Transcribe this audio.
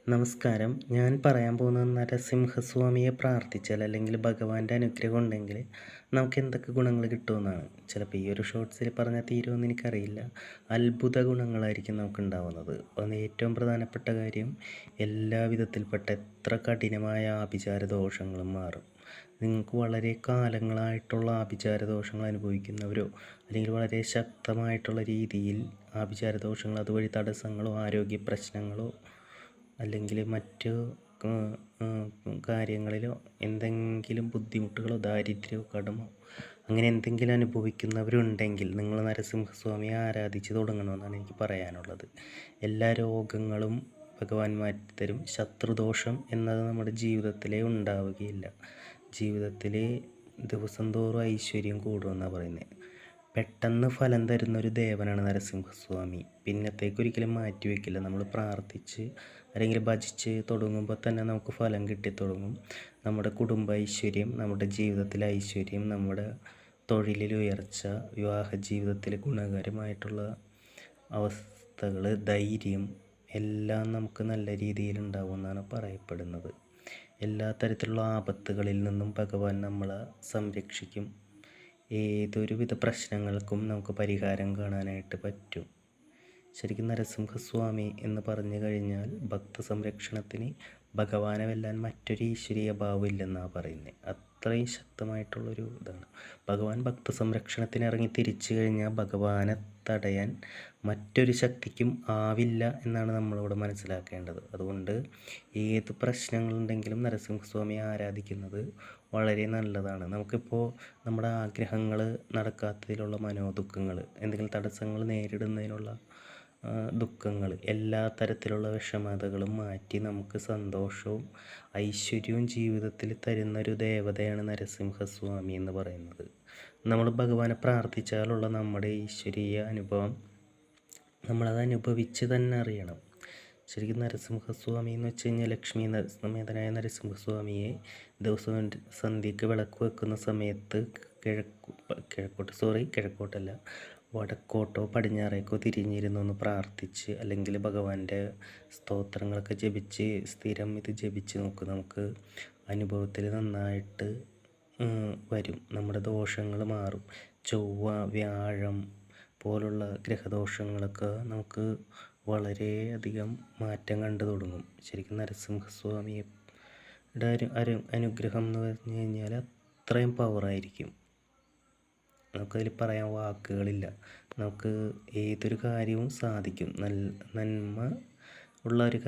നമസ്കാരം. ഞാൻ പറയാൻ പോകുന്നത് നരസിംഹസ്വാമിയെ പ്രാർത്ഥിച്ചാൽ അല്ലെങ്കിൽ ഭഗവാന്റെ അനുഗ്രഹം ഉണ്ടെങ്കിൽ നമുക്ക് എന്തൊക്കെ ഗുണങ്ങൾ കിട്ടുമെന്നാണ്. ചിലപ്പോൾ ഈ ഒരു ഷോർട്സിൽ പറഞ്ഞാൽ തീരുമെന്ന് എനിക്കറിയില്ല. അത്ഭുത ഗുണങ്ങളായിരിക്കും നമുക്ക് ഉണ്ടാവുന്നത്. ഒന്ന് ഏറ്റവും പ്രധാനപ്പെട്ട കാര്യം, എല്ലാ വിധത്തിൽപ്പെട്ട എത്ര കഠിനമായ ആഭിചാര ദോഷങ്ങളും മാറും. നിങ്ങൾക്ക് വളരെ കാലങ്ങളായിട്ടുള്ള ആഭിചാര ദോഷങ്ങൾ അനുഭവിക്കുന്നവരോ അല്ലെങ്കിൽ വളരെ ശക്തമായിട്ടുള്ള രീതിയിൽ ആഭിചാര ദോഷങ്ങൾ, അതുവഴി തടസ്സങ്ങളോ ആരോഗ്യ പ്രശ്നങ്ങളോ അല്ലെങ്കിൽ മറ്റ് കാര്യങ്ങളിലോ എന്തെങ്കിലും ബുദ്ധിമുട്ടുകളോ ദാരിദ്ര്യമോ കടമോ അങ്ങനെ എന്തെങ്കിലും അനുഭവിക്കുന്നവരുണ്ടെങ്കിൽ നിങ്ങൾ നരസിംഹസ്വാമിയെ ആരാധിച്ച് തുടങ്ങണമെന്നാണ് എനിക്ക് പറയാനുള്ളത്. എല്ലാ രോഗങ്ങളും ഭഗവാൻ മാറ്റിത്തരും. ശത്രുദോഷം എന്നത് നമ്മുടെ ജീവിതത്തിലേ ഉണ്ടാവുകയില്ല. ജീവിതത്തിൽ ദിവസം തോറും ഐശ്വര്യം കൂടുമെന്നാണ് പറയുന്നത്. പെട്ടെന്ന് ഫലം തരുന്നൊരു ദേവനാണ് നരസിംഹസ്വാമി. പിന്നത്തേക്കൊരിക്കലും മാറ്റി വയ്ക്കില്ല. നമ്മൾ പ്രാർത്ഥിച്ച് അല്ലെങ്കിൽ ഭജിച്ച് തുടങ്ങുമ്പോൾ തന്നെ നമുക്ക് ഫലം കിട്ടിത്തുടങ്ങും. നമ്മുടെ കുടുംബ ഐശ്വര്യം, നമ്മുടെ ജീവിതത്തിലെ ഐശ്വര്യം, നമ്മുടെ തൊഴിലിൽ ഉയർച്ച, വിവാഹ ജീവിതത്തിൽ ഗുണകരമായിട്ടുള്ള അവസ്ഥകൾ, ധൈര്യം എല്ലാം നമുക്ക് നല്ല രീതിയിൽ ഉണ്ടാവുമെന്നാണ് പറയപ്പെടുന്നത്. എല്ലാ തരത്തിലുള്ള ആപത്തുകളിൽ നിന്നും ഭഗവാൻ നമ്മളെ സംരക്ഷിക്കും. ഏതൊരുവിധ പ്രശ്നങ്ങൾക്കും നമുക്ക് പരിഹാരം കാണാനായിട്ട് പറ്റും. ശരിക്കും നരസിംഹസ്വാമി എന്ന് പറഞ്ഞു കഴിഞ്ഞാൽ ഭക്ത സംരക്ഷണത്തിന് ഭഗവാനെ വെല്ലാൻ മറ്റൊരു ഈശ്വരീയ ഭാവം ഇല്ലെന്നാണ് പറയുന്നത്. അത്രയും ശക്തമായിട്ടുള്ളൊരു ഇതാണ്. ഭഗവാൻ ഭക്ത സംരക്ഷണത്തിന് ഇറങ്ങി തിരിച്ചു കഴിഞ്ഞാൽ ഭഗവാനെ തടയാൻ മറ്റൊരു ശക്തിക്കും ആവില്ല എന്നാണ് നമ്മളിവിടെ മനസ്സിലാക്കേണ്ടത്. അതുകൊണ്ട് ഏത് പ്രശ്നങ്ങളുണ്ടെങ്കിലും നരസിംഹസ്വാമിയെ ആരാധിക്കുന്നത് വളരെ നല്ലതാണ്. നമുക്കിപ്പോൾ നമ്മുടെ ആഗ്രഹങ്ങൾ നടക്കാത്തതിലുള്ള മനോദുഃഖങ്ങൾ, എന്തെങ്കിലും തടസ്സങ്ങൾ നേരിടുന്നതിനുള്ള ദുഃഖങ്ങൾ, എല്ലാ തരത്തിലുള്ള വിഷമതകളും മാറ്റി നമുക്ക് സന്തോഷവും ഐശ്വര്യവും ജീവിതത്തിൽ തരുന്നൊരു ദേവതയാണ് നരസിംഹസ്വാമി എന്ന് പറയുന്നത്. നമ്മൾ ഭഗവാനെ പ്രാർത്ഥിച്ചാലുള്ള നമ്മുടെ ഈശ്വരീയ അനുഭവം നമ്മളത് അനുഭവിച്ച് തന്നെ അറിയണം. ശരിക്കും നരസിംഹസ്വാമി എന്ന് വെച്ച് കഴിഞ്ഞാൽ ലക്ഷ്മി സമേതനായ നരസിംഹസ്വാമിയെ ദിവസവും സന്ധ്യയ്ക്ക് വിളക്ക് വെക്കുന്ന സമയത്ത് കിഴക്കോട്ടല്ല, വടക്കോട്ടോ പടിഞ്ഞാറേക്കോ തിരിഞ്ഞിരുന്നൊന്ന് പ്രാർത്ഥിച്ച് അല്ലെങ്കിൽ ഭഗവാന്റെ സ്തോത്രങ്ങളൊക്കെ ജപിച്ച് സ്ഥിരം ഇത് ജപിച്ച് നോക്കും. നമുക്ക് അനുഭവത്തിൽ നന്നായിട്ട് വരും. നമ്മുടെ ദോഷങ്ങൾ മാറും. ചൊവ്വ, വ്യാഴം പോലുള്ള ഗ്രഹദോഷങ്ങളൊക്കെ നമുക്ക് വളരെയധികം മാറ്റം കണ്ടു തുടങ്ങും. ശരിക്കും നരസിംഹസ്വാമിയുടെ അനുഗ്രഹം എന്ന് പറഞ്ഞു കഴിഞ്ഞാൽ അത്രയും പവറായിരിക്കും. നമുക്കതിൽ പറയാൻ വാക്കുകളില്ല. നമുക്ക് ഏതൊരു കാര്യവും സാധിക്കും. നന്മ ഉള്ള ഒരു